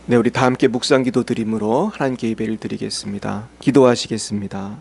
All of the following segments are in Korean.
네, 우리 다 함께 묵상 기도 드림으로 하나님께 예배를 드리겠습니다. 기도하시겠습니다.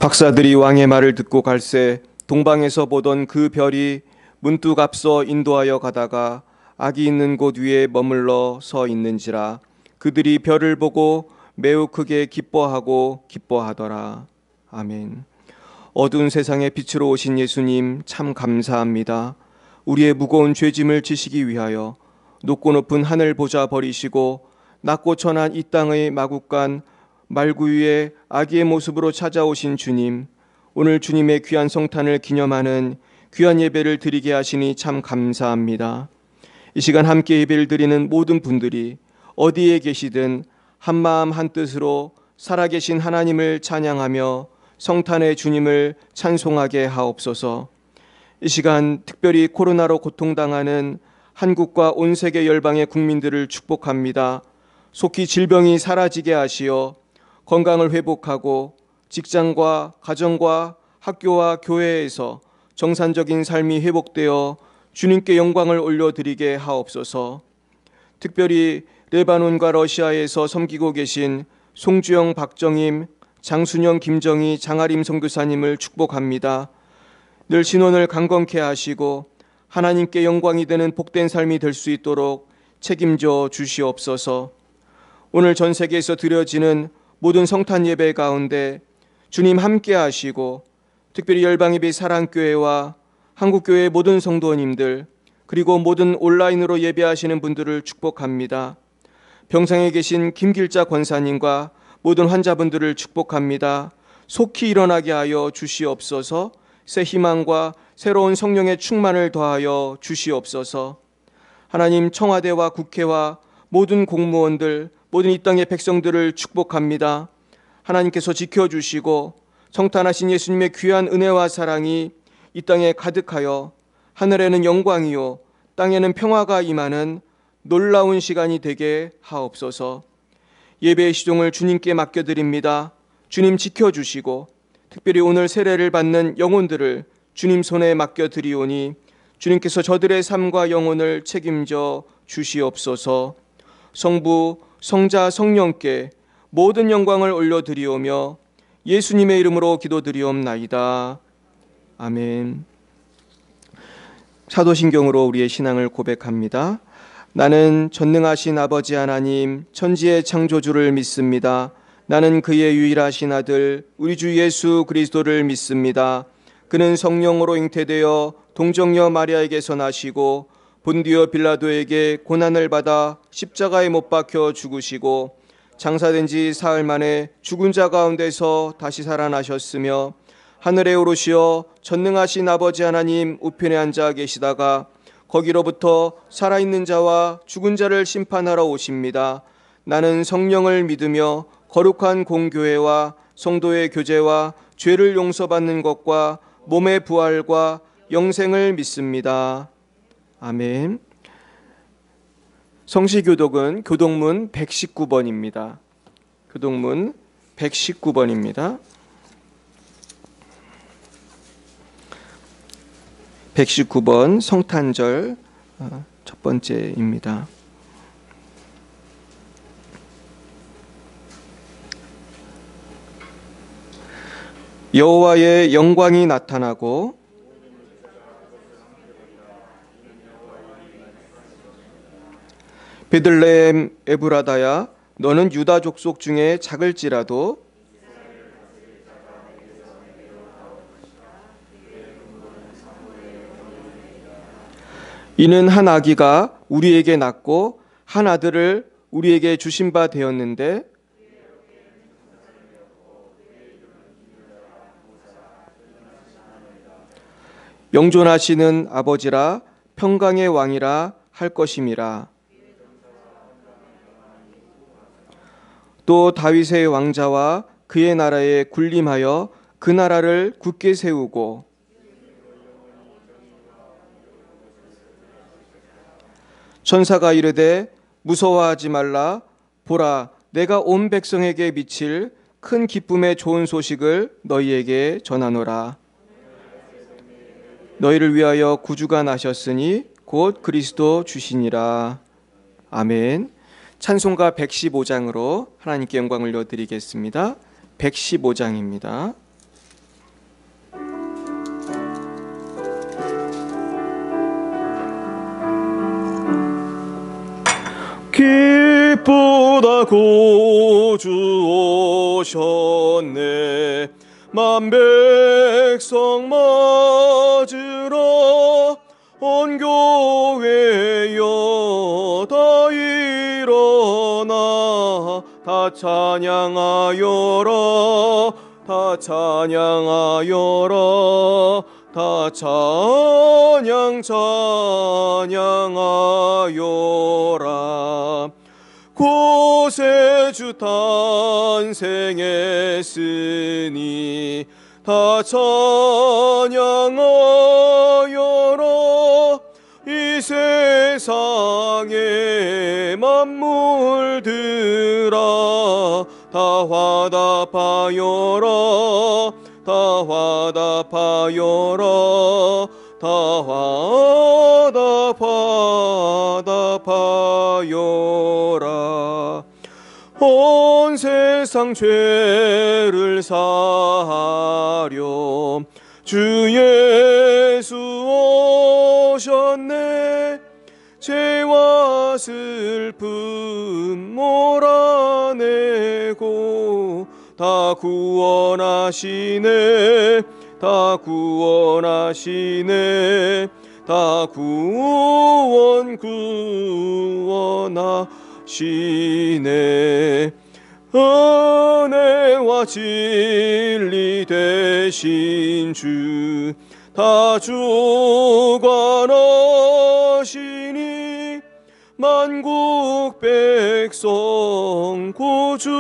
박사들이 왕의 말을 듣고 갈새 동방에서 보던 그 별이 문득 앞서 인도하여 가다가 악이 있는 곳 위에 머물러 서 있는지라. 그들이 별을 보고 매우 크게 기뻐하더라. 아멘. 어두운 세상에 빛으로 오신 예수님 참 감사합니다. 우리의 무거운 죄짐을 지시기 위하여 높고 높은 하늘 보좌 버리시고 낮고 천한 이 땅의 마국간 말구 위에 아기의 모습으로 찾아오신 주님, 오늘 주님의 귀한 성탄을 기념하는 귀한 예배를 드리게 하시니 참 감사합니다. 이 시간 함께 예배를 드리는 모든 분들이 어디에 계시든 한마음 한뜻으로 살아계신 하나님을 찬양하며 성탄의 주님을 찬송하게 하옵소서. 이 시간 특별히 코로나로 고통당하는 한국과 온 세계 열방의 국민들을 축복합니다. 속히 질병이 사라지게 하시어 건강을 회복하고 직장과 가정과 학교와 교회에서 정상적인 삶이 회복되어 주님께 영광을 올려드리게 하옵소서. 특별히 레바논과 러시아에서 섬기고 계신 송주영, 박정임, 장순영, 김정희, 장아림 선교사님을 축복합니다. 늘 신원을 강건케 하시고 하나님께 영광이 되는 복된 삶이 될 수 있도록 책임져 주시옵소서. 오늘 전 세계에서 드려지는 모든 성탄 예배 가운데 주님 함께 하시고 특별히 열방예배 사랑교회와 한국교회 모든 성도님들 그리고 모든 온라인으로 예배하시는 분들을 축복합니다. 병상에 계신 김길자 권사님과 모든 환자분들을 축복합니다. 속히 일어나게 하여 주시옵소서. 새 희망과 새로운 성령의 충만을 더하여 주시옵소서. 하나님, 청와대와 국회와 모든 공무원들, 모든 이 땅의 백성들을 축복합니다. 하나님께서 지켜주시고 성탄하신 예수님의 귀한 은혜와 사랑이 이 땅에 가득하여 하늘에는 영광이요 땅에는 평화가 임하는 놀라운 시간이 되게 하옵소서. 예배의 시종을 주님께 맡겨드립니다. 주님 지켜주시고 특별히 오늘 세례를 받는 영혼들을 주님 손에 맡겨드리오니 주님께서 저들의 삶과 영혼을 책임져 주시옵소서. 성부, 성자, 성령께 모든 영광을 올려드리오며 예수님의 이름으로 기도드리옵나이다. 아멘. 사도신경으로 우리의 신앙을 고백합니다. 나는 전능하신 아버지 하나님 천지의 창조주를 믿습니다. 나는 그의 유일하신 아들 우리 주 예수 그리스도를 믿습니다. 그는 성령으로 잉태되어 동정녀 마리아에게서 나시고 본디오 빌라도에게 고난을 받아 십자가에 못 박혀 죽으시고 장사된 지 사흘 만에 죽은 자 가운데서 다시 살아나셨으며 하늘에 오르시어 전능하신 아버지 하나님 우편에 앉아 계시다가 거기로부터 살아있는 자와 죽은 자를 심판하러 오십니다. 나는 성령을 믿으며 거룩한 공교회와 성도의 교제와 죄를 용서받는 것과 몸의 부활과 영생을 믿습니다. 아멘. 성시교독은 교독문 119번입니다. 교독문 119번입니다. 119번 성탄절 첫 번째입니다. 여호와의 영광이 나타나고 베들레헴 에브라다야 너는 유다 족속 중에 작을지라도 이는 한 아기가 우리에게 낳고 한 아들을 우리에게 주신 바 되었는데 영존하시는 아버지라 평강의 왕이라 할 것임이라. 또 다윗의 왕자와 그의 나라에 군림하여 그 나라를 굳게 세우고 천사가 이르되 무서워하지 말라. 보라, 내가 온 백성에게 미칠 큰 기쁨의 좋은 소식을 너희에게 전하노라. 너희를 위하여 구주가 나셨으니 곧 그리스도 주시니라. 아멘. 찬송가 115장으로 하나님께 영광을 올려드리겠습니다. 115장입니다. 기쁘다 구주 오셨네. 만 백성 맞으러 온 교회여 다 일어나 다 찬양하여라. 다 찬양하여라. 다 찬양하여라. 구세주 탄생했으니 다 찬양하여라. 이 세상의 만물들아 다 화답하여라. 다 화답하여라. 다 화답하여라. 온 세상 죄를 사하려 주 예수 오셨네. 죄와 슬픔 몰아내고 다 구원하시네. 다 구원하시네. 다 구원하시네. 은혜와 진리 되신 주 다 주관하시니 만국 백성 구주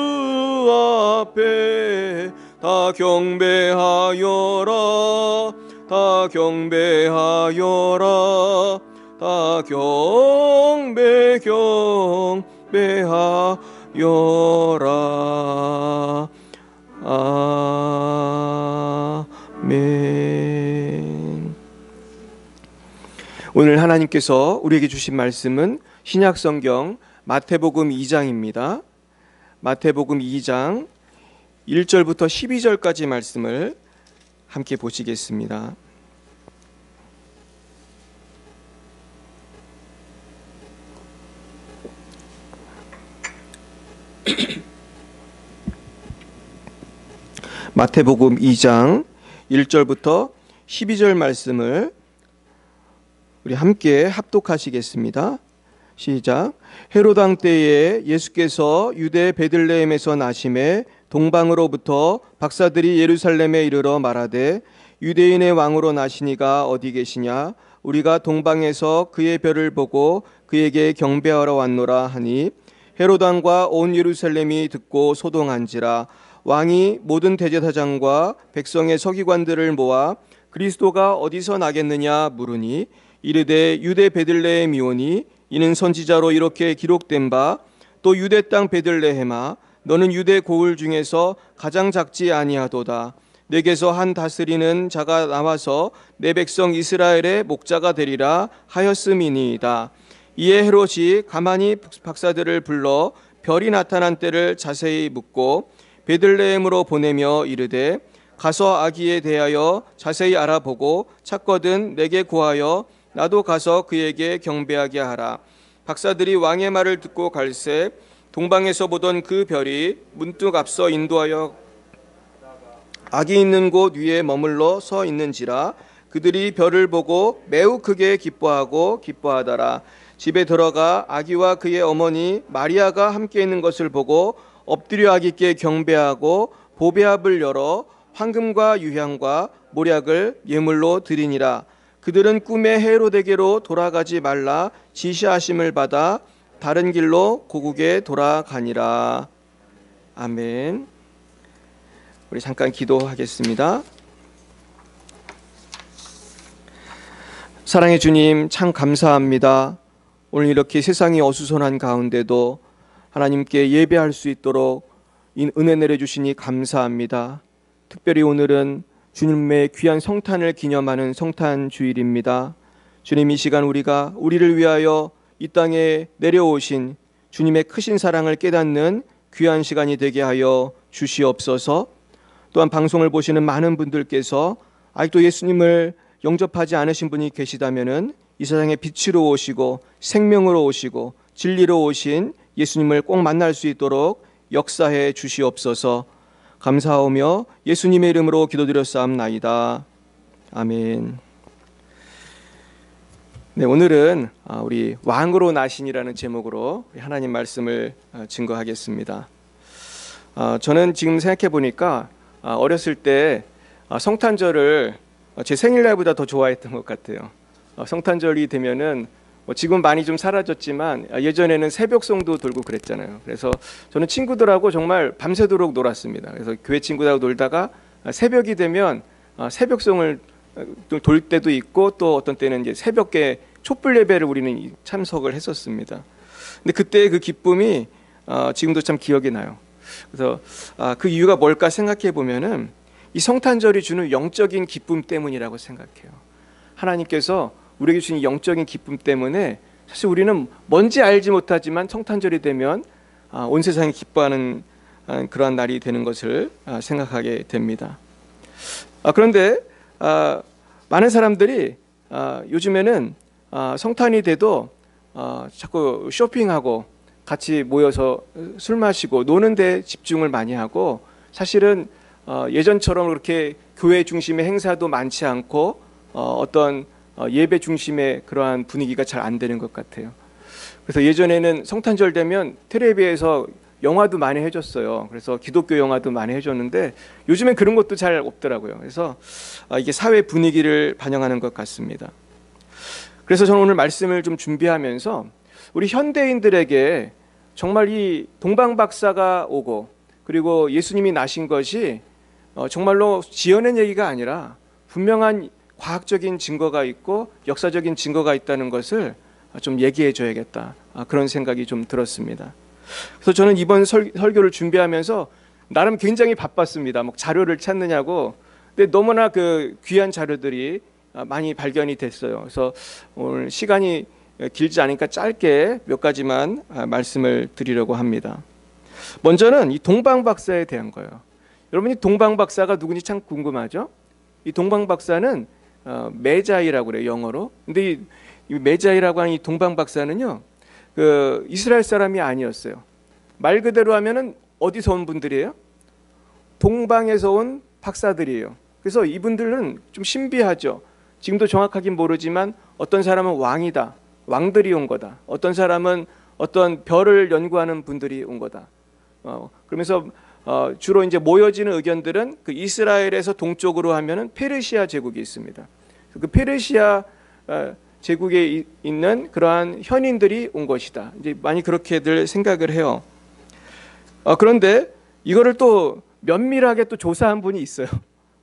앞에 다 경배하여라. 다 경배하여라. 다 경배하여라. 아멘. 오늘 하나님께서 우리에게 주신 말씀은 신약성경 마태복음 2장입니다. 마태복음 2장 1절부터 12절까지 말씀을 함께 보시겠습니다. 마태복음 2장 1절부터 12절 말씀을 우리 함께 합독하시겠습니다. 시작. 헤롯 왕 때에 예수께서 유대 베들레헴에서 나심에 동방으로부터 박사들이 예루살렘에 이르러 말하되 유대인의 왕으로 나시니가 어디 계시냐? 우리가 동방에서 그의 별을 보고 그에게 경배하러 왔노라 하니 헤롯 왕과 온 예루살렘이 듣고 소동한지라. 왕이 모든 대제사장과 백성의 서기관들을 모아 그리스도가 어디서 나겠느냐 물으니 이르되 유대 베들레헴이오니 이는 선지자로 이렇게 기록된 바 또 유대 땅 베들레헴아 너는 유대 고을 중에서 가장 작지 아니하도다. 내게서 한 다스리는 자가 나와서 내 백성 이스라엘의 목자가 되리라 하였음이니이다. 이에 헤롯이 가만히 박사들을 불러 별이 나타난 때를 자세히 묻고 베들레헴으로 보내며 이르되 가서 아기에 대하여 자세히 알아보고 찾거든 내게 고하여 나도 가서 그에게 경배하게 하라. 박사들이 왕의 말을 듣고 갈새 동방에서 보던 그 별이 문득 앞서 인도하여 아기 있는 곳 위에 머물러 서 있는지라. 그들이 별을 보고 매우 크게 기뻐하더라. 집에 들어가 아기와 그의 어머니 마리아가 함께 있는 것을 보고 엎드려 아기께 경배하고 보배압을 열어 황금과 유향과 모략을 예물로 드리니라. 그들은 꿈에 헤로데게로 돌아가지 말라 지시하심을 받아 다른 길로 고국에 돌아가니라. 아멘. 우리 잠깐 기도하겠습니다. 사랑의 주님, 참 감사합니다. 오늘 이렇게 세상이 어수선한 가운데도 하나님께 예배할 수 있도록 은혜 내려주시니 감사합니다. 특별히 오늘은 주님의 귀한 성탄을 기념하는 성탄 주일입니다. 주님, 이 시간 우리를 위하여 이 땅에 내려오신 주님의 크신 사랑을 깨닫는 귀한 시간이 되게 하여 주시옵소서. 또한 방송을 보시는 많은 분들께서 아직도 예수님을 영접하지 않으신 분이 계시다면은 이 세상에 빛으로 오시고 생명으로 오시고 진리로 오신 예수님을 꼭 만날 수 있도록 역사해 주시옵소서. 감사하며 예수님의 이름으로 기도드렸사옵나이다. 아멘. 네, 오늘은 우리 왕으로 나신이라는 제목으로 하나님 말씀을 증거하겠습니다. 저는 지금 생각해 보니까 어렸을 때 성탄절을 제 생일날보다 더 좋아했던 것 같아요. 성탄절이 되면은 지금 많이 좀 사라졌지만 예전에는 새벽송도 돌고 그랬잖아요. 그래서 저는 친구들하고 정말 밤새도록 놀았습니다. 그래서 교회 친구들하고 놀다가 새벽이 되면 새벽송을 돌 때도 있고 또 어떤 때는 이제 새벽에 촛불 예배를 우리는 참석을 했었습니다. 근데 그때의 그 기쁨이 지금도 참 기억이 나요. 그래서 그 이유가 뭘까 생각해 보면은 이 성탄절이 주는 영적인 기쁨 때문이라고 생각해요. 하나님께서 우리에게 주신 영적인 기쁨 때문에 사실 우리는 뭔지 알지 못하지만 성탄절이 되면 온 세상이 기뻐하는 그러한 날이 되는 것을 생각하게 됩니다. 그런데 많은 사람들이 요즘에는 성탄이 돼도 자꾸 쇼핑하고 같이 모여서 술 마시고 노는 데 집중을 많이 하고 사실은 예전처럼 그렇게 교회 중심의 행사도 많지 않고 어떤 예배 중심의 그러한 분위기가 잘 안 되는 것 같아요. 그래서 예전에는 성탄절 되면 텔레비에서 영화도 많이 해줬어요. 그래서 기독교 영화도 많이 해줬는데 요즘엔 그런 것도 잘 없더라고요. 그래서 이게 사회 분위기를 반영하는 것 같습니다. 그래서 저는 오늘 말씀을 좀 준비하면서 우리 현대인들에게 정말 이 동방박사가 오고 그리고 예수님이 나신 것이 정말로 지어낸 얘기가 아니라 분명한 과학적인 증거가 있고 역사적인 증거가 있다는 것을 좀 얘기해 줘야겠다, 그런 생각이 좀 들었습니다. 그래서 저는 이번 설교를 준비하면서 나름 굉장히 바빴습니다. 뭐 자료를 찾느냐고. 근데 너무나 그 귀한 자료들이 많이 발견이 됐어요. 그래서 오늘 시간이 길지 않으니까 짧게 몇 가지만 말씀을 드리려고 합니다. 먼저는 이 동방박사에 대한 거예요. 여러분이 동방박사가 누군지 참 궁금하죠? 이 동방박사는 메자이라고 그래요, 영어로. 근데 이 메자이라고 하는 이 동방박사는요, 그 이스라엘 사람이 아니었어요. 말 그대로 하면은 어디서 온 분들이에요? 동방에서 온 박사들이에요. 그래서 이분들은 좀 신비하죠. 지금도 정확하긴 모르지만 어떤 사람은 왕이다, 왕들이 온 거다. 어떤 사람은 어떤 별을 연구하는 분들이 온 거다. 그러면서 주로 이제 모여지는 의견들은 그 이스라엘에서 동쪽으로 하면은 페르시아 제국이 있습니다. 그 페르시아 제국에 있는 그러한 현인들이 온 것이다. 이제 많이 그렇게들 생각을 해요. 그런데 이거를 또 면밀하게 또 조사한 분이 있어요.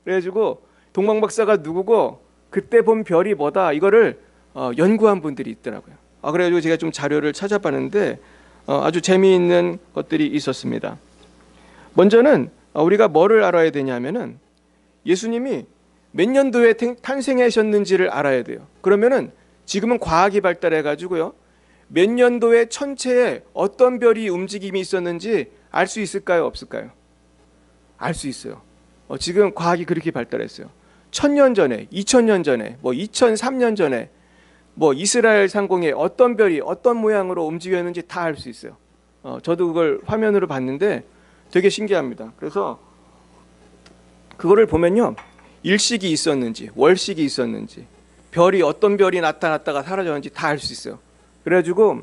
그래가지고 동방박사가 누구고 그때 본 별이 뭐다, 이거를 연구한 분들이 있더라고요. 그래가지고 제가 좀 자료를 찾아봤는데 아주 재미있는 것들이 있었습니다. 먼저는 우리가 뭐를 알아야 되냐면은 예수님이 몇 년도에 탄생하셨는지를 알아야 돼요. 그러면은 지금은 과학이 발달해 가지고요, 몇 년도에 천체에 어떤 별이 움직임이 있었는지 알 수 있을까요, 없을까요? 알 수 있어요. 지금 과학이 그렇게 발달했어요. 1000년 전에, 2000년 전에, 뭐 2003년 전에 뭐 이스라엘 상공에 어떤 별이 어떤 모양으로 움직였는지 다 알 수 있어요. 저도 그걸 화면으로 봤는데 되게 신기합니다. 그래서 그거를 보면요, 일식이 있었는지 월식이 있었는지 별이 어떤 별이 나타났다가 사라졌는지 다 알 수 있어요. 그래가지고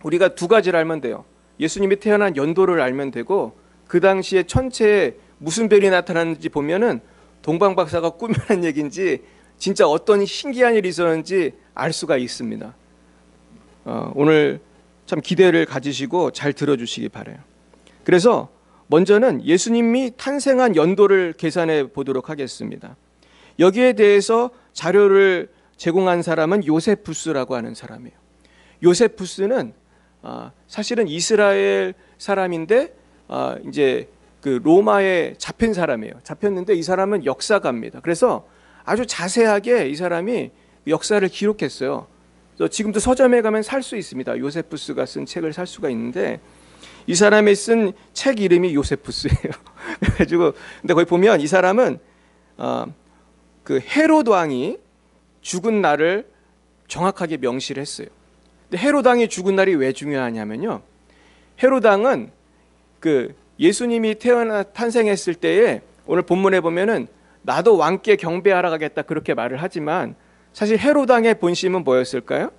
우리가 두 가지를 알면 돼요. 예수님이 태어난 연도를 알면 되고 그 당시에 천체에 무슨 별이 나타났는지 보면은 동방박사가 꾸며낸 얘기인지 진짜 어떤 신기한 일이 있었는지 알 수가 있습니다. 오늘 참 기대를 가지시고 잘 들어주시기 바라요. 그래서 먼저는 예수님이 탄생한 연도를 계산해 보도록 하겠습니다. 여기에 대해서 자료를 제공한 사람은 요세푸스라고 하는 사람이에요. 요세푸스는 사실은 이스라엘 사람인데 이제 그 로마에 잡힌 사람이에요. 잡혔는데 이 사람은 역사가입니다. 그래서 아주 자세하게 이 사람이 역사를 기록했어요. 그래서 지금도 서점에 가면 살 수 있습니다. 요세푸스가 쓴 책을 살 수가 있는데 이 사람이 쓴 책 이름이 요세푸스예요. 그래가지고 근데 거기 보면 이 사람은 그 헤롯 왕이 죽은 날을 정확하게 명시를 했어요. 근데 헤롯 왕이 죽은 날이 왜 중요하냐면요. 헤롯 왕은 그 예수님이 탄생했을 때에 오늘 본문에 보면은 나도 왕께 경배하러 가겠다 그렇게 말을 하지만 사실 헤롯 왕의 본심은 뭐였을까요?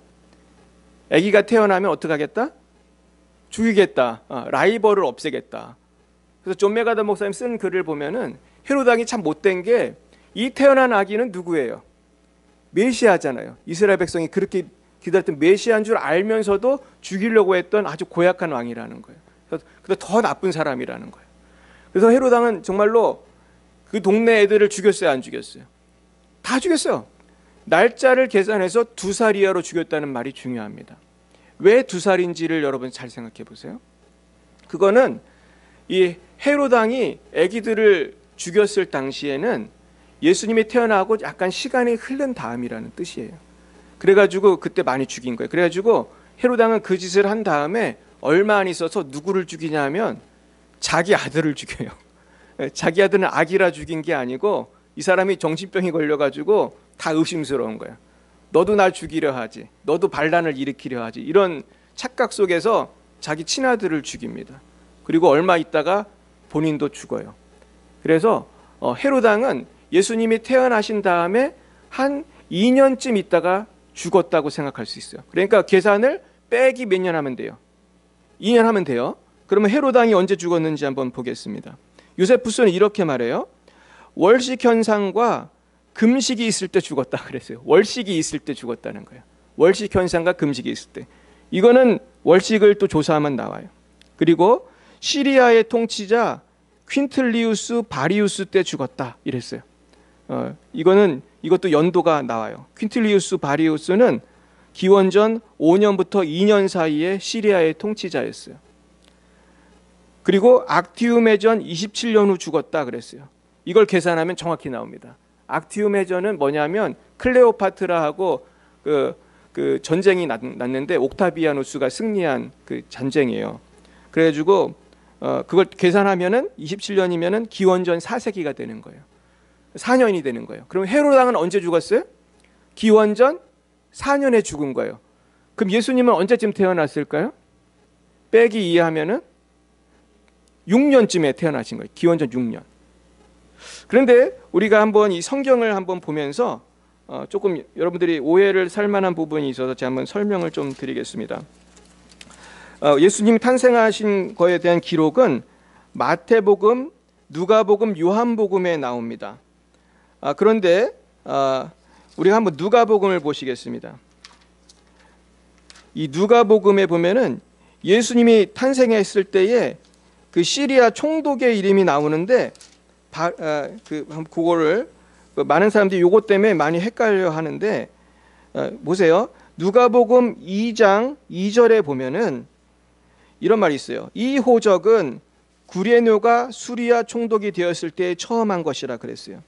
아기가 태어나면 어떻게 하겠다? 죽이겠다. 라이벌을 없애겠다. 그래서 존 메가더 목사님 쓴 글을 보면은 헤롯 왕이 참 못된 게 이 태어난 아기는 누구예요? 메시아잖아요. 이스라엘 백성이 그렇게 기다렸던 메시아인 줄 알면서도 죽이려고 했던 아주 고약한 왕이라는 거예요. 그래서 더 나쁜 사람이라는 거예요. 그래서 헤롯 왕은 정말로 그 동네 애들을 죽였어요, 안 죽였어요? 다 죽였어요. 날짜를 계산해서 2살 이하로 죽였다는 말이 중요합니다. 왜 2살인지를 여러분 잘 생각해 보세요. 그거는 이 헤롯 왕이 아기들을 죽였을 당시에는 예수님이 태어나고 약간 시간이 흐른 다음이라는 뜻이에요. 그래가지고 그때 많이 죽인 거예요. 그래가지고 헤롯 왕은 그 짓을 한 다음에 얼마 안 있어서 누구를 죽이냐면 자기 아들을 죽여요. 자기 아들은 아기라 죽인 게 아니고 이 사람이 정신병이 걸려가지고 다 의심스러운 거예요. 너도 날 죽이려 하지. 너도 반란을 일으키려 하지. 이런 착각 속에서 자기 친아들을 죽입니다. 그리고 얼마 있다가 본인도 죽어요. 그래서 헤롯 왕은 예수님이 태어나신 다음에 한 2년쯤 있다가 죽었다고 생각할 수 있어요. 그러니까 계산을 빼기 몇 년 하면 돼요? 2년 하면 돼요. 그러면 헤롯 왕이 언제 죽었는지 한번 보겠습니다. 요세푸스는 이렇게 말해요. 월식 현상과 금식이 있을 때 죽었다 그랬어요. 월식이 있을 때 죽었다는 거예요. 월식 현상과 금식이 있을 때. 이거는 월식을 또 조사하면 나와요. 그리고 시리아의 통치자 퀸틀리우스 바리우스 때 죽었다 이랬어요. 이것도 연도가 나와요. 퀸틀리우스 바리우스는 기원전 5년부터 2년 사이에 시리아의 통치자였어요. 그리고 악티움해전 27년 후 죽었다 그랬어요. 이걸 계산하면 정확히 나옵니다. 악티움해전은 뭐냐면 클레오파트라하고 그 전쟁이 났는데 옥타비아누스가 승리한 그 전쟁이에요. 그래가지고 그걸 계산하면은 27년이면은 기원전 4세기가 되는 거예요. 4년이 되는 거예요. 그럼 헤롯 왕은 언제 죽었어요? 기원전 4년에 죽은 거예요. 그럼 예수님은 언제쯤 태어났을까요? 빼기 2하면은 6년쯤에 태어나신 거예요. 기원전 6년. 그런데 우리가 한번 이 성경을 한번 보면서 조금 여러분들이 오해를 살 만한 부분이 있어서 제가 한번 설명을 좀 드리겠습니다. 예수님이 탄생하신 거에 대한 기록은 마태복음, 누가복음, 요한복음에 나옵니다. 그런데 우리가 한번 누가복음을 보시겠습니다. 이 누가복음에 보면은 예수님이 탄생했을 때에 그 시리아 총독의 이름이 나오는데 그거를 많은 사람들이 요것 때문에 많이 헷갈려 하는데 보세요. 누가복음 2장 2절에 보면은 이런 말이 있어요. 이 호적은 구레뇨가 수리아 총독이 되었을 때 처음 한 것이라 그랬어요.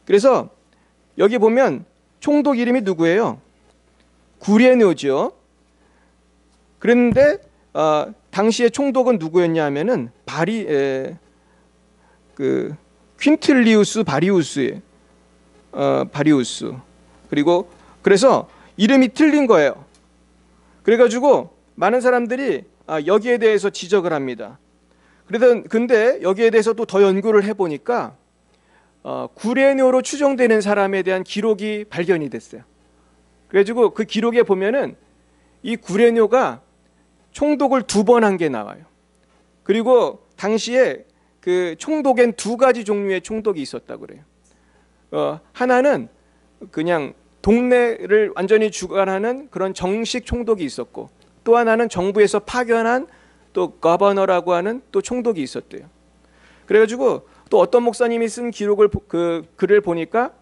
그래서 여기 보면 총독 이름이 누구예요? 구레뇨죠. 그런데 당시의 총독은 누구였냐 하면은 퀸틀리우스 바리우스예요. 바리우스. 그리고 그래서 이름이 틀린 거예요. 그래가지고 많은 사람들이 여기에 대해서 지적을 합니다. 근데 여기에 대해서 또 더 연구를 해보니까 구레뇨로 추정되는 사람에 대한 기록이 발견이 됐어요. 그래가지고 그 기록에 보면은 이 구레뇨가 총독을 2번 한 게 나와요. 그리고 당시에 그 총독엔 2가지 종류의 총독이 있었다고 그래요. 하나는 그냥 동네를 완전히 주관하는 그런 정식 총독이 있었고, 또 하나는 정부에서 파견한 또 거버너라고 하는 또 총독이 있었대요. 그래가지고 또 어떤 목사님이 쓴 기록을 글을 보니까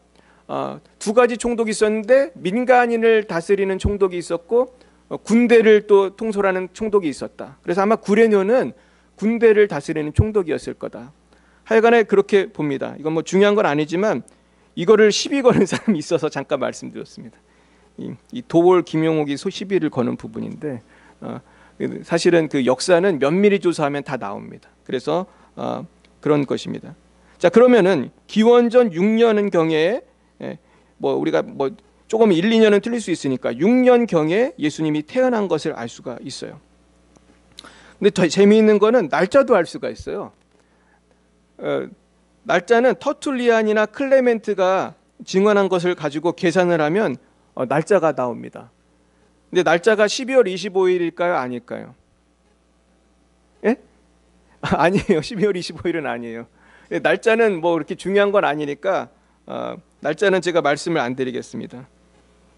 2가지 총독이 있었는데 민간인을 다스리는 총독이 있었고 군대를 또 통솔하는 총독이 있었다. 그래서 아마 구레뇨는 군대를 다스리는 총독이었을 거다. 하여간에 그렇게 봅니다. 이건 뭐 중요한 건 아니지만 이거를 시비 거는 사람이 있어서 잠깐 말씀드렸습니다. 이 도올 김용옥이 시비를 거는 부분인데 사실은 그 역사는 면밀히 조사하면 다 나옵니다. 그래서 그런 것입니다. 자, 그러면은 기원전 6년 경에 뭐 우리가 뭐 조금 1, 2년은 틀릴 수 있으니까 6년 경에 예수님이 태어난 것을 알 수가 있어요. 근데 더 재미있는 거는 날짜도 알 수가 있어요. 날짜는 터툴리안이나 클레멘트가 증언한 것을 가지고 계산을 하면 날짜가 나옵니다. 근데 날짜가 12월 25일일까요? 아닐까요? 예? 아니에요. 12월 25일은 아니에요. 날짜는 뭐 그렇게 중요한 건 아니니까 날짜는 제가 말씀을 안 드리겠습니다.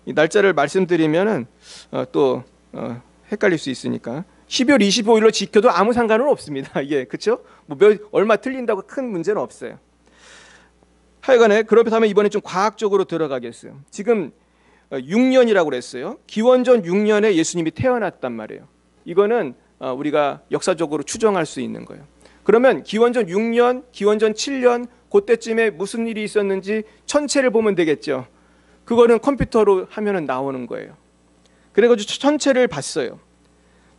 이 날짜를 말씀드리면은 또 헷갈릴 수 있으니까 12월 25일로 지켜도 아무 상관은 없습니다. 이게 그렇죠? 뭐 얼마 틀린다고 큰 문제는 없어요. 하여간에 그렇다면 이번에 좀 과학적으로 들어가겠어요. 지금 6년이라고 그랬어요. 기원전 6년에 예수님이 태어났단 말이에요. 이거는 우리가 역사적으로 추정할 수 있는 거예요. 그러면 기원전 6년, 기원전 7년 그때쯤에 무슨 일이 있었는지 천체를 보면 되겠죠. 그거는 컴퓨터로 하면은 나오는 거예요. 그래가지고 천체를 봤어요.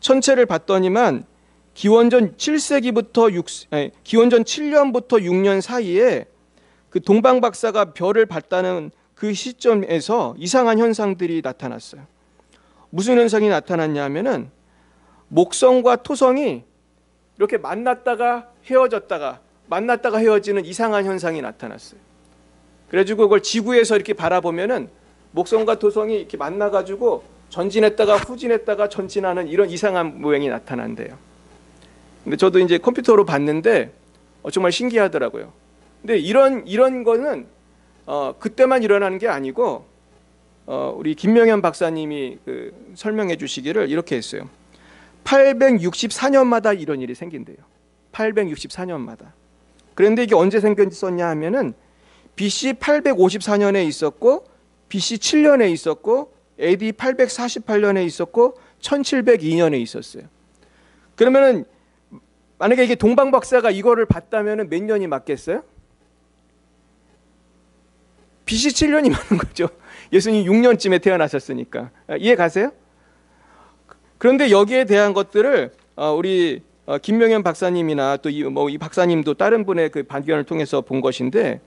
천체를 봤더니만 기원전 7세기부터 기원전 7년부터 6년 사이에 그 동방 박사가 별을 봤다는 그 시점에서 이상한 현상들이 나타났어요. 무슨 현상이 나타났냐면은 목성과 토성이 이렇게 만났다가 헤어졌다가 만났다가 헤어지는 이상한 현상이 나타났어요. 그래가지고 그걸 지구에서 이렇게 바라보면은 목성과 토성이 이렇게 만나가지고 전진했다가 후진했다가 전진하는 이런 이상한 모양이 나타난대요. 근데 저도 이제 컴퓨터로 봤는데 정말 신기하더라고요. 근데 이런 거는 그때만 일어나는 게 아니고 우리 김명현 박사님이 설명해 주시기를 이렇게 했어요. 864년마다 이런 일이 생긴대요. 864년마다. 그런데 이게 언제 생겼었냐 하면은 BC 854년에 있었고 BC 7년에 있었고 AD 848년에 있었고 1702년에 있었어요. 그러면은 만약에 이게 동방 박사가 이거를 봤다면은 몇 년이 맞겠어요? BC 7년이 맞는 거죠. 예수님 6년쯤에 태어나셨으니까. 이해 가세요? 그런데 여기에 대한 것들을 우리 김명현 박사님이나 또 이 박사님도 다른 분의 그 발견을 통해서 본 것인데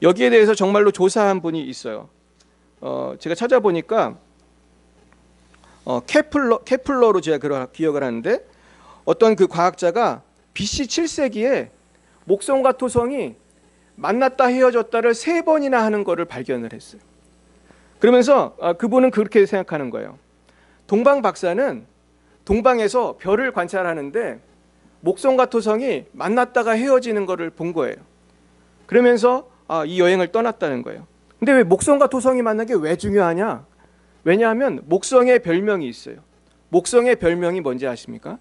여기에 대해서 정말로 조사한 분이 있어요. 제가 찾아보니까 케플러로 제가 기억을 하는데 어떤 그 과학자가 BC 7세기에 목성과 토성이 만났다 헤어졌다를 3번이나 하는 것을 발견을 했어요. 그러면서 그분은 그렇게 생각하는 거예요. 동방 박사는 동방에서 별을 관찰하는데 목성과 토성이 만났다가 헤어지는 것을 본 거예요. 그러면서 이 여행을 떠났다는 거예요. 근데 왜 목성과 토성이 만난 게 왜 중요하냐? 왜냐하면 목성의 별명이 있어요. 목성의 별명이 뭔지 아십니까?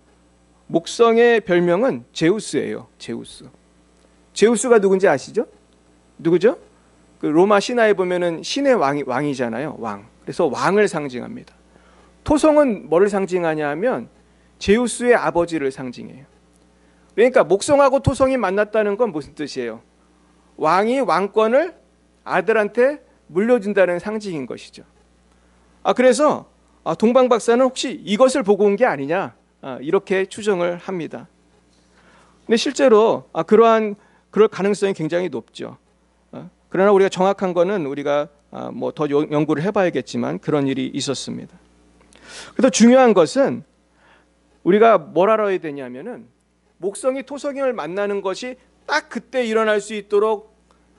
목성의 별명은 제우스예요. 제우스. 제우스가 누군지 아시죠? 누구죠? 그 로마 신화에 보면은 신의 왕이잖아요. 왕. 그래서 왕을 상징합니다. 토성은 뭐를 상징하냐 하면 제우스의 아버지를 상징해요. 그러니까 목성하고 토성이 만났다는 건 무슨 뜻이에요? 왕이 왕권을 아들한테 물려준다는 상징인 것이죠. 그래서 동방 박사는 혹시 이것을 보고 온 게 아니냐 이렇게 추정을 합니다. 근데 실제로 그럴 가능성이 굉장히 높죠. 그러나 우리가 정확한 거는 우리가 뭐 더 연구를 해봐야겠지만 그런 일이 있었습니다. 그래서 중요한 것은 우리가 뭘 알아야 되냐면은 목성이 토성을 만나는 것이 딱 그때 일어날 수 있도록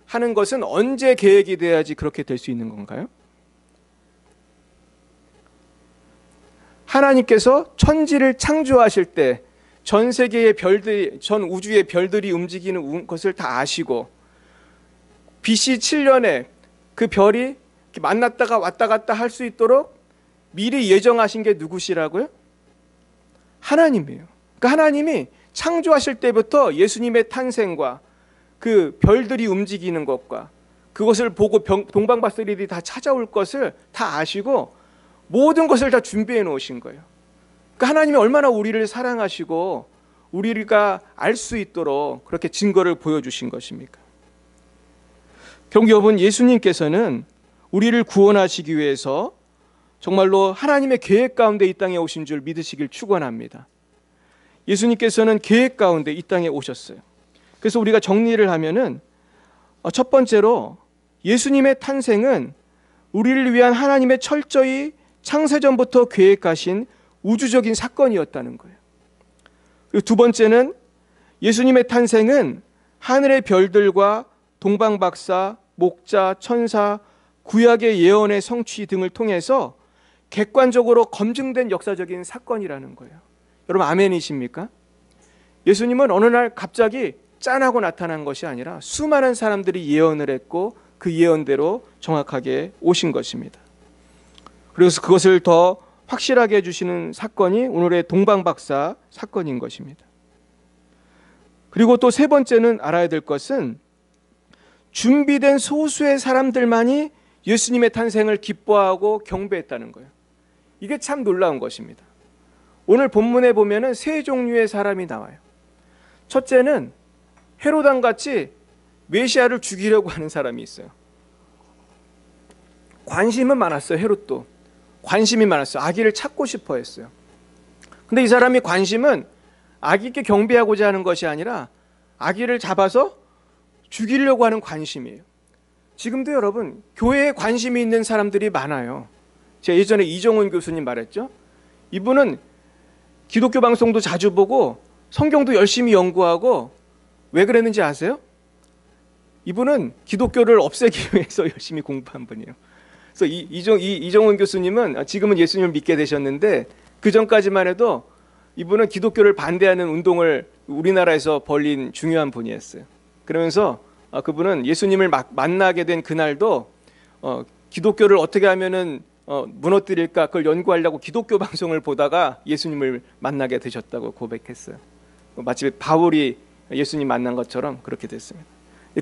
하는 것은 언제 계획이 돼야지 그렇게 될 수 있는 건가요? 하나님께서 천지를 창조하실 때 전 세계의 별들, 전 우주의 별들이 움직이는 것을 다 아시고 BC 7년에 그 별이 만났다가 왔다 갔다 할 수 있도록 미리 예정하신 게 누구시라고요? 하나님이에요. 그러니까 하나님이 창조하실 때부터 예수님의 탄생과 그 별들이 움직이는 것과 그것을 보고 동방박사들이 다 찾아올 것을 다 아시고 모든 것을 다 준비해 놓으신 거예요. 그러니까 하나님이 얼마나 우리를 사랑하시고 우리가 알 수 있도록 그렇게 증거를 보여주신 것입니까? 결국 여러분, 예수님께서는 우리를 구원하시기 위해서 정말로 하나님의 계획 가운데 이 땅에 오신 줄 믿으시길 축원합니다. 예수님께서는 계획 가운데 이 땅에 오셨어요. 그래서 우리가 정리를 하면은 첫 번째로 예수님의 탄생은 우리를 위한 하나님의 철저히 창세전부터 계획하신 우주적인 사건이었다는 거예요. 그리고 두 번째는 예수님의 탄생은 하늘의 별들과 동방박사, 목자, 천사, 구약의 예언의 성취 등을 통해서 객관적으로 검증된 역사적인 사건이라는 거예요. 여러분 아멘이십니까? 예수님은 어느 날 갑자기 짠하고 나타난 것이 아니라 수많은 사람들이 예언을 했고 그 예언대로 정확하게 오신 것입니다. 그래서 그것을 더 확실하게 해주시는 사건이 오늘의 동방박사 사건인 것입니다. 그리고 또 세 번째는 알아야 될 것은 준비된 소수의 사람들만이 예수님의 탄생을 기뻐하고 경배했다는 거예요. 이게 참 놀라운 것입니다. 오늘 본문에 보면은 세 종류의 사람이 나와요. 첫째는 헤로당 같이 메시아를 죽이려고 하는 사람이 있어요. 관심은 많았어요. 헤롯도 관심이 많았어요. 아기를 찾고 싶어 했어요. 근데 이 사람이 관심은 아기께 경배하고자 하는 것이 아니라 아기를 잡아서 죽이려고 하는 관심이에요. 지금도 여러분 교회에 관심이 있는 사람들이 많아요. 제가 예전에 이정훈 교수님 말했죠. 이분은 기독교 방송도 자주 보고 성경도 열심히 연구하고 왜 그랬는지 아세요? 이분은 기독교를 없애기 위해서 열심히 공부한 분이에요. 그래서 이정훈 교수님은 지금은 예수님을 믿게 되셨는데 그 전까지만 해도 이분은 기독교를 반대하는 운동을 우리나라에서 벌린 중요한 분이었어요. 그러면서 그분은 예수님을 만나게 된 그날도 기독교를 어떻게 하면은 무너뜨릴까 그걸 연구하려고 기독교 방송을 보다가 예수님을 만나게 되셨다고 고백했어요. 마치 바울이 예수님 만난 것처럼 그렇게 됐습니다.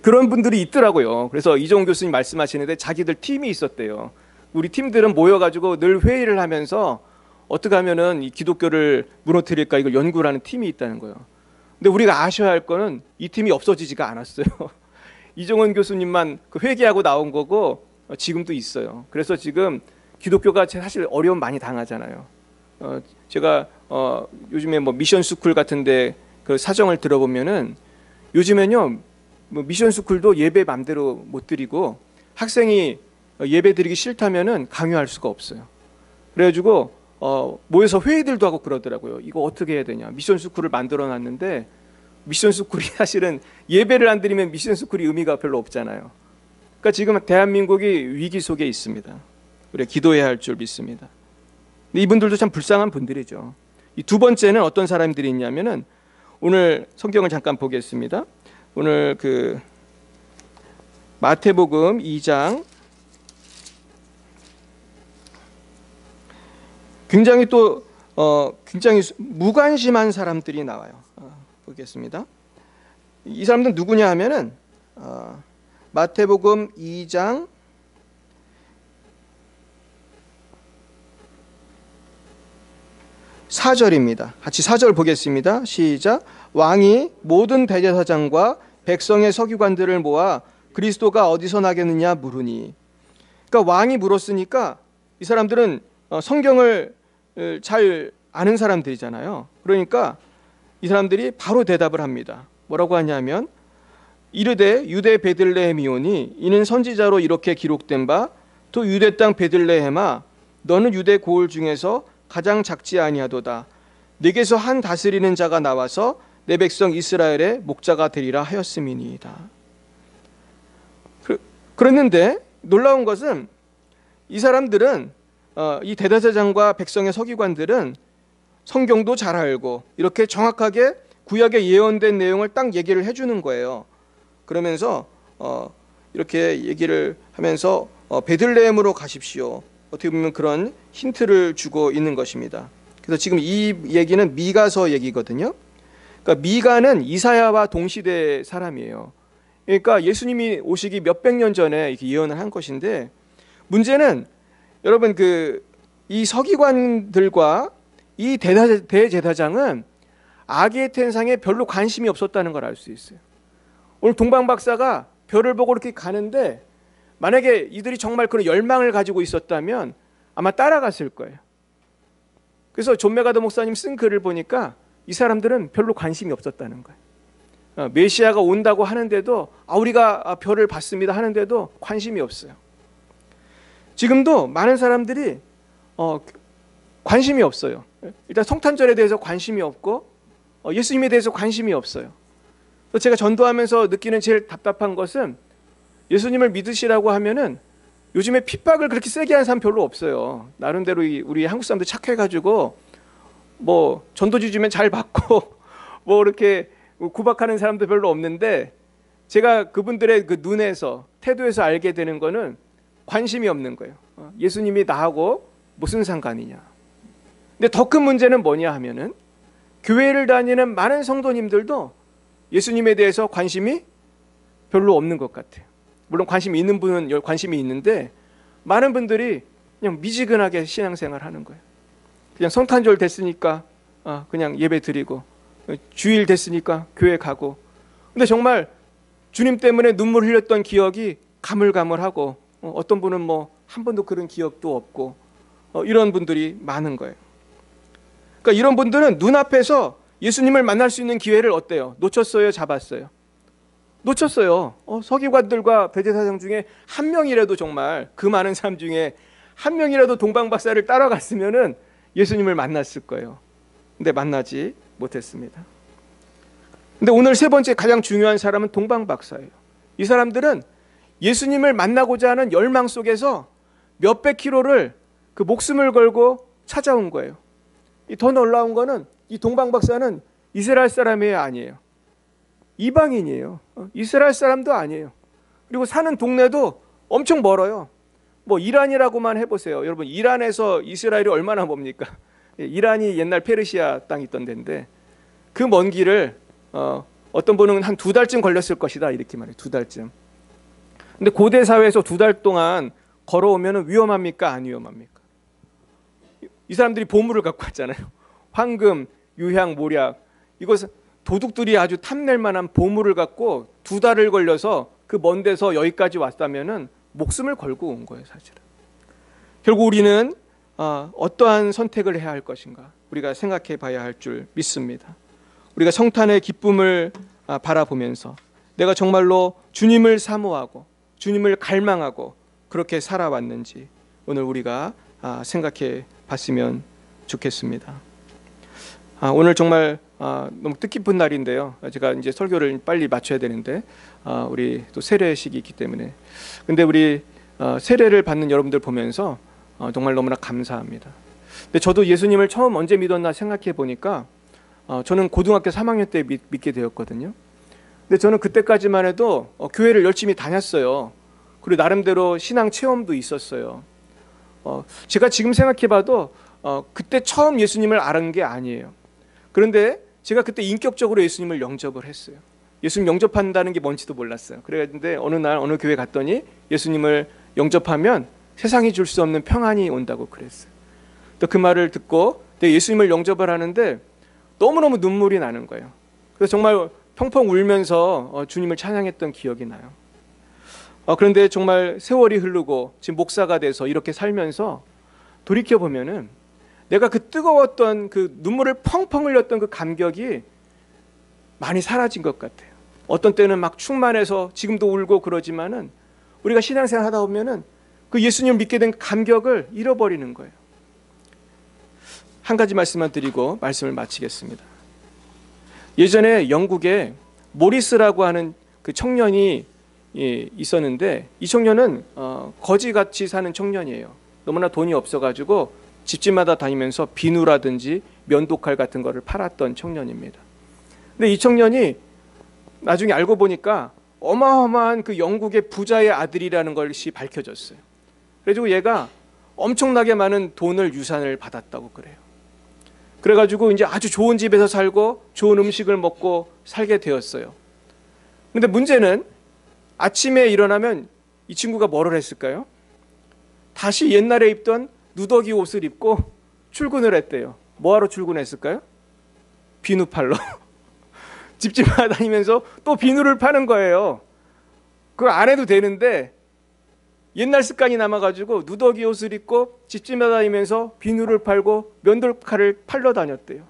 그런 분들이 있더라고요. 그래서 이종훈 교수님 말씀하시는데 자기들 팀이 있었대요. 우리 팀들은 모여가지고 늘 회의를 하면서 어떻게 하면은 이 기독교를 무너뜨릴까 이걸 연구를 하는 팀이 있다는 거예요. 근데 우리가 아셔야 할 거는 이 팀이 없어지지가 않았어요. 이종훈 교수님만 그 회개하고 나온 거고 지금도 있어요. 그래서 지금 기독교가 사실 어려움 많이 당하잖아요. 제가 요즘에 뭐 미션 스쿨 같은데 그 사정을 들어보면은 요즘엔요 뭐 미션 스쿨도 예배 맘대로 못 드리고 학생이 예배 드리기 싫다면은 강요할 수가 없어요. 그래가지고 모여서 회의들도 하고 그러더라고요. 이거 어떻게 해야 되냐. 미션 스쿨을 만들어 놨는데 미션 스쿨이 사실은 예배를 안 드리면 미션 스쿨이 의미가 별로 없잖아요. 그러니까 지금 대한민국이 위기 속에 있습니다. 우리가 기도해야 할 줄 믿습니다. 근데 이분들도 참 불쌍한 분들이죠. 이 두 번째는 어떤 사람들이 있냐면은 오늘 성경을 잠깐 보겠습니다. 오늘 그 마태복음 2장 굉장히 또 굉장히 무관심한 사람들이 나와요. 보겠습니다. 이 사람들은 누구냐 하면은 마태복음 2장 4절입니다. 같이 4절 보겠습니다. 시작. 왕이 모든 대제사장과 백성의 서기관들을 모아 그리스도가 어디서 나겠느냐 물으니. 그러니까 왕이 물었으니까 이 사람들은 성경을 잘 아는 사람들이잖아요. 그러니까 이 사람들이 바로 대답을 합니다. 뭐라고 하냐면 이르되 유대 베들레헴이오니 이는 선지자로 이렇게 기록된 바 또 유대 땅 베들레헴아 너는 유대 고을 중에서 가장 작지 아니하도다. 네게서 한 다스리는 자가 나와서 내 백성 이스라엘의 목자가 되리라 하였음이니이다. 그랬는데 놀라운 것은 이 사람들은 이 대제사장과 백성의 서기관들은 성경도 잘 알고 이렇게 정확하게 구약에 예언된 내용을 딱 얘기를 해주는 거예요. 그러면서 이렇게 얘기를 하면서 베들레헴으로 가십시오. 어떻게 보면 그런 힌트를 주고 있는 것입니다. 그래서 지금 이 얘기는 미가서 얘기거든요. 그러니까 미가는 이사야와 동시대 사람이에요. 그러니까 예수님이 오시기 몇백 년 전에 이렇게 예언을 한 것인데, 문제는 여러분 이 서기관들과 이 대제사장은 아기의 텐상에 별로 관심이 없었다는 걸 알 수 있어요. 오늘 동방 박사가 별을 보고 이렇게 가는데 만약에 이들이 정말 그런 열망을 가지고 있었다면 아마 따라갔을 거예요. 그래서 존 메가더 목사님 쓴 글을 보니까 이 사람들은 별로 관심이 없었다는 거예요. 메시아가 온다고 하는데도 우리가 별을 봤습니다 하는데도 관심이 없어요. 지금도 많은 사람들이 관심이 없어요. 일단 성탄절에 대해서 관심이 없고 예수님에 대해서 관심이 없어요. 제가 전도하면서 느끼는 제일 답답한 것은 예수님을 믿으시라고 하면은 요즘에 핍박을 그렇게 세게 하는 사람 별로 없어요. 나름대로 우리 한국 사람들 착해가지고 뭐 전도지 주면 잘 받고 뭐 이렇게 구박하는 사람도 별로 없는데, 제가 그분들의 그 눈에서 태도에서 알게 되는 거는 관심이 없는 거예요. 예수님이 나하고 무슨 상관이냐. 근데 더 큰 문제는 뭐냐 하면은 교회를 다니는 많은 성도님들도 예수님에 대해서 관심이 별로 없는 것 같아요. 물론 관심이 있는 분은 관심이 있는데 많은 분들이 그냥 미지근하게 신앙생활 하는 거예요. 그냥 성탄절 됐으니까 그냥 예배 드리고, 주일 됐으니까 교회 가고. 근데 정말 주님 때문에 눈물 흘렸던 기억이 가물가물하고, 어떤 분은 뭐 한 번도 그런 기억도 없고, 이런 분들이 많은 거예요. 그러니까 이런 분들은 눈앞에서 예수님을 만날 수 있는 기회를 어때요? 놓쳤어요? 잡았어요? 놓쳤어요. 서기관들과 대제사장 중에 한 명이라도, 정말 그 많은 사람 중에 한 명이라도 동방 박사를 따라갔으면은 예수님을 만났을 거예요. 근데 만나지 못했습니다. 근데 오늘 세 번째 가장 중요한 사람은 동방 박사예요. 이 사람들은 예수님을 만나고자 하는 열망 속에서 몇백 킬로를 그 목숨을 걸고 찾아온 거예요. 더 놀라운 거는 이 동방 박사는 이스라엘 사람이 아니에요. 이방인이에요. 이스라엘 사람도 아니에요. 그리고 사는 동네도 엄청 멀어요. 뭐 이란이라고만 해보세요. 여러분, 이란에서 이스라엘이 얼마나 멉니까? 이란이 옛날 페르시아 땅 있던 데인데 그 먼 길을 어떤 분은 한 2달쯤 걸렸을 것이다 이렇게 말해요. 2달쯤. 근데 고대 사회에서 2달 동안 걸어오면 위험합니까? 안 위험합니까? 이 사람들이 보물을 갖고 왔잖아요. 황금, 유향, 모략. 이것은 도둑들이 아주 탐낼 만한 보물을 갖고 2달을 걸려서 그 먼 데서 여기까지 왔다면은 목숨을 걸고 온 거예요, 사실은. 결국 우리는 어떠한 선택을 해야 할 것인가 우리가 생각해 봐야 할 줄 믿습니다. 우리가 성탄의 기쁨을 바라보면서 내가 정말로 주님을 사모하고 주님을 갈망하고 그렇게 살아왔는지 오늘 우리가 생각해 봤으면 좋겠습니다. 오늘 정말 너무 뜻깊은 날인데요. 제가 이제 설교를 빨리 마쳐야 되는데 우리 또 세례식이 있기 때문에. 근데 우리 세례를 받는 여러분들 보면서 정말 너무나 감사합니다. 근데 저도 예수님을 처음 언제 믿었나 생각해 보니까 저는 고등학교 3학년 때 믿게 되었거든요. 근데 저는 그때까지만 해도 교회를 열심히 다녔어요. 그리고 나름대로 신앙 체험도 있었어요. 제가 지금 생각해 봐도 그때 처음 예수님을 알은 게 아니에요. 그런데 제가 그때 인격적으로 예수님을 영접을 했어요. 예수님 영접한다는 게 뭔지도 몰랐어요. 그랬는데 어느 날 어느 교회 갔더니 예수님을 영접하면 세상이 줄 수 없는 평안이 온다고 그랬어요. 또 그 말을 듣고 예수님을 영접을 하는데 너무너무 눈물이 나는 거예요. 그래서 정말 펑펑 울면서 주님을 찬양했던 기억이 나요. 그런데 정말 세월이 흐르고 지금 목사가 돼서 이렇게 살면서 돌이켜보면은 내가 그 뜨거웠던 그 눈물을 펑펑 흘렸던 그 감격이 많이 사라진 것 같아요. 어떤 때는 막 충만해서 지금도 울고 그러지만은 우리가 신앙생활 하다 보면은 그 예수님을 믿게 된 감격을 잃어버리는 거예요. 한 가지 말씀만 드리고 말씀을 마치겠습니다. 예전에 영국에 모리스라고 하는 그 청년이 있었는데 이 청년은 거지같이 사는 청년이에요. 너무나 돈이 없어가지고 집집마다 다니면서 비누라든지 면도칼 같은 거를 팔았던 청년입니다. 근데 이 청년이 나중에 알고 보니까 어마어마한 그 영국의 부자의 아들이라는 것이 밝혀졌어요. 그래가지고 얘가 엄청나게 많은 돈을 유산을 받았다고 그래요. 그래가지고 이제 아주 좋은 집에서 살고 좋은 음식을 먹고 살게 되었어요. 근데 문제는 아침에 일어나면 이 친구가 뭐를 했을까요? 다시 옛날에 입던 누더기 옷을 입고 출근을 했대요. 뭐하러 출근했을까요? 비누 팔러. 집집마다 다니면서 또 비누를 파는 거예요. 그걸 안 해도 되는데 옛날 습관이 남아가지고 누더기 옷을 입고 집집마다 다니면서 비누를 팔고 면도칼을 팔러 다녔대요.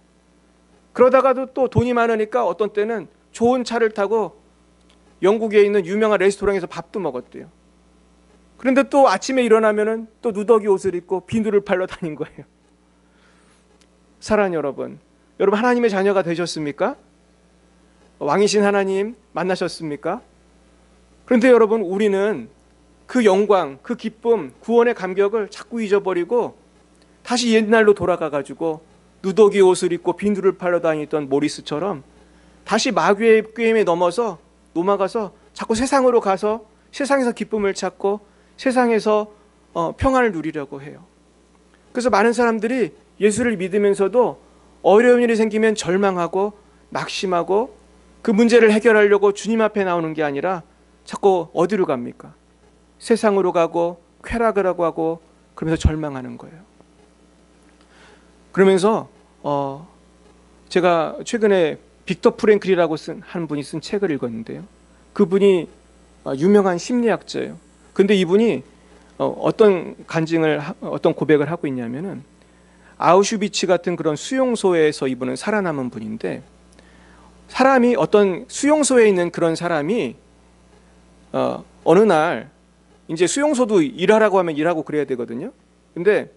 그러다가도 또 돈이 많으니까 어떤 때는 좋은 차를 타고 영국에 있는 유명한 레스토랑에서 밥도 먹었대요. 그런데 또 아침에 일어나면은 또 누더기 옷을 입고 비누를 팔러 다닌 거예요. 사랑하는 여러분, 여러분 하나님의 자녀가 되셨습니까? 왕이신 하나님 만나셨습니까? 그런데 여러분 우리는 그 영광, 그 기쁨, 구원의 감격을 자꾸 잊어버리고 다시 옛날로 돌아가가지고 누더기 옷을 입고 비누를 팔러 다니던 모리스처럼 다시 마귀의 꾀임에 넘어서 넘어가서 자꾸 세상으로 가서 세상에서 기쁨을 찾고 세상에서 평안을 누리려고 해요. 그래서 많은 사람들이 예수를 믿으면서도 어려운 일이 생기면 절망하고 낙심하고 그 문제를 해결하려고 주님 앞에 나오는 게 아니라 자꾸 어디로 갑니까? 세상으로 가고 쾌락을 하고 그러면서 절망하는 거예요. 그러면서 제가 최근에 빅터 프랭클이라고 한 분이 쓴 책을 읽었는데요. 그분이 유명한 심리학자예요. 근데 이분이 어떤 고백을 하고 있냐면은 아우슈비츠 같은 그런 수용소에서 이분은 살아남은 분인데 사람이 어떤 수용소에 있는 그런 사람이 어느 날 이제 수용소도 일하라고 하면 일하고 그래야 되거든요. 근데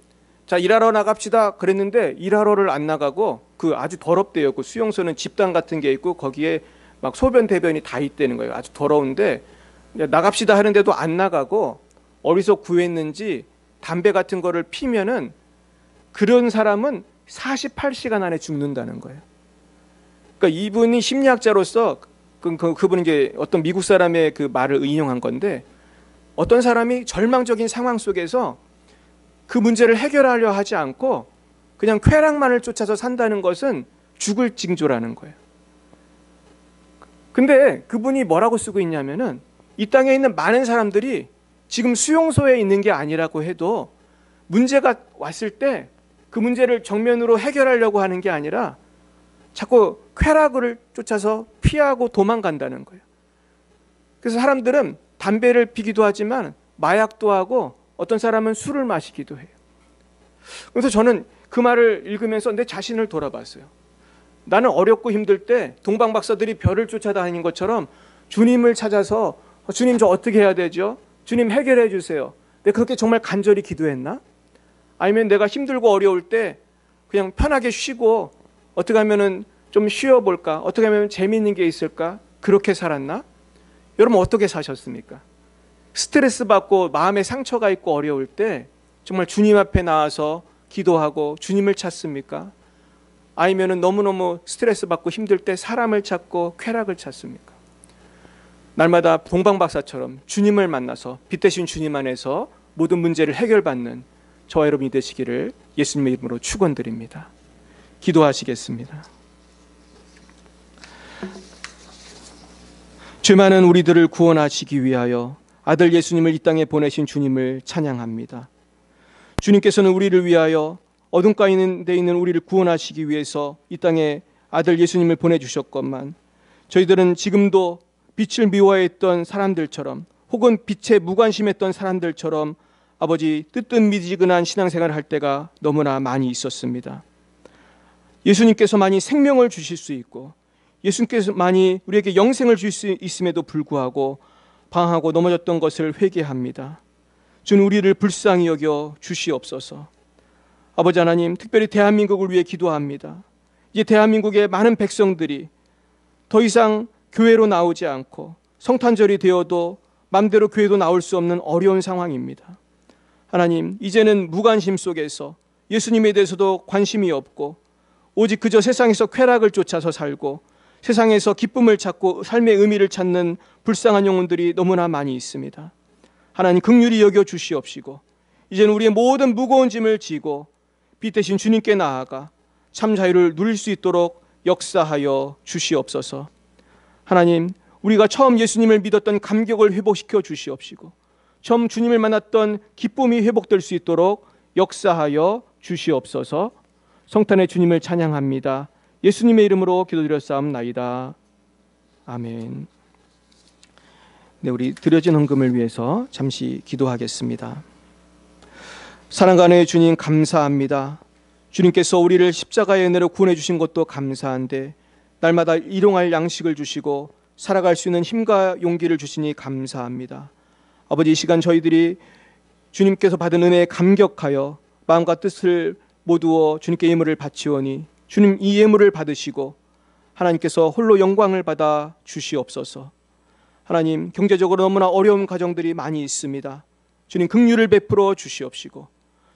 자 일하러 나갑시다 그랬는데 일하러를 안 나가고 그 아주 더럽대요. 그 수용소는 집단 같은 게 있고 거기에 막 소변 대변이 다 있다는 거예요. 아주 더러운데 나갑시다 하는데도 안 나가고 어디서 구했는지 담배 같은 거를 피면은 그런 사람은 48시간 안에 죽는다는 거예요. 그러니까 이분이 심리학자로서 그분은 이제 어떤 미국 사람의 그 말을 인용한 건데 어떤 사람이 절망적인 상황 속에서 그 문제를 해결하려 하지 않고 그냥 쾌락만을 쫓아서 산다는 것은 죽을 징조라는 거예요. 근데 그분이 뭐라고 쓰고 있냐면은 이 땅에 있는 많은 사람들이 지금 수용소에 있는 게 아니라고 해도 문제가 왔을 때 그 문제를 정면으로 해결하려고 하는 게 아니라 자꾸 쾌락을 쫓아서 피하고 도망간다는 거예요. 그래서 사람들은 담배를 피기도 하지만 마약도 하고 어떤 사람은 술을 마시기도 해요. 그래서 저는 그 말을 읽으면서 내 자신을 돌아봤어요. 나는 어렵고 힘들 때 동방 박사들이 별을 쫓아다니는 것처럼 주님을 찾아서 주님 저 어떻게 해야 되죠? 주님 해결해 주세요. 내가 그렇게 정말 간절히 기도했나? 아니면 내가 힘들고 어려울 때 그냥 편하게 쉬고 어떻게 하면은 좀 쉬어볼까? 어떻게 하면 재미있는 게 있을까? 그렇게 살았나? 여러분 어떻게 사셨습니까? 스트레스 받고 마음에 상처가 있고 어려울 때 정말 주님 앞에 나와서 기도하고 주님을 찾습니까? 아니면은 너무너무 스트레스 받고 힘들 때 사람을 찾고 쾌락을 찾습니까? 날마다 동방박사처럼 주님을 만나서 빛 대신 주님 안에서 모든 문제를 해결받는 저와 여러분이 되시기를 예수님의 이름으로 축원드립니다. 기도하시겠습니다. 죄 많은 우리들을 구원하시기 위하여 아들 예수님을 이 땅에 보내신 주님을 찬양합니다. 주님께서는 우리를 위하여 어둠 가운데 있는 우리를 구원하시기 위해서 이 땅에 아들 예수님을 보내주셨건만 저희들은 지금도 빛을 미워했던 사람들처럼 혹은 빛에 무관심했던 사람들처럼 아버지 뜨뜻미지근한 신앙생활을 할 때가 너무나 많이 있었습니다. 예수님께서만이 생명을 주실 수 있고 예수님께서만이 우리에게 영생을 줄 수 있음에도 불구하고 방황하고 넘어졌던 것을 회개합니다. 주는 우리를 불쌍히 여겨 주시옵소서. 아버지 하나님, 특별히 대한민국을 위해 기도합니다. 이제 대한민국의 많은 백성들이 더 이상 교회로 나오지 않고 성탄절이 되어도 맘대로 교회도 나올 수 없는 어려운 상황입니다. 하나님, 이제는 무관심 속에서 예수님에 대해서도 관심이 없고 오직 그저 세상에서 쾌락을 쫓아서 살고 세상에서 기쁨을 찾고 삶의 의미를 찾는 불쌍한 영혼들이 너무나 많이 있습니다. 하나님, 긍휼히 여겨 주시옵시고 이제는 우리의 모든 무거운 짐을 지고 빛 대신 주님께 나아가 참 자유를 누릴 수 있도록 역사하여 주시옵소서. 하나님, 우리가 처음 예수님을 믿었던 감격을 회복시켜 주시옵시고 처음 주님을 만났던 기쁨이 회복될 수 있도록 역사하여 주시옵소서. 성탄의 주님을 찬양합니다. 예수님의 이름으로 기도드렸사옵나이다. 아멘. 네, 우리 드려진 헌금을 위해서 잠시 기도하겠습니다. 사랑하는 주님, 감사합니다. 주님께서 우리를 십자가의 은혜로 구원해 주신 것도 감사한데 날마다 일용할 양식을 주시고 살아갈 수 있는 힘과 용기를 주시니 감사합니다. 아버지, 이 시간 저희들이 주님께서 받은 은혜에 감격하여 마음과 뜻을 모두어 주님께 예물을 바치오니 주님, 이 예물을 받으시고 하나님께서 홀로 영광을 받아 주시옵소서. 하나님, 경제적으로 너무나 어려운 가정들이 많이 있습니다. 주님, 긍휼을 베풀어 주시옵시고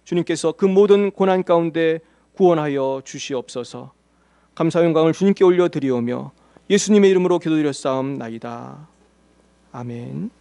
주님께서 그 모든 고난 가운데 구원하여 주시옵소서. 감사 영광을 주님께 올려드리오며 예수님의 이름으로 기도드렸사옵나이다. 아멘.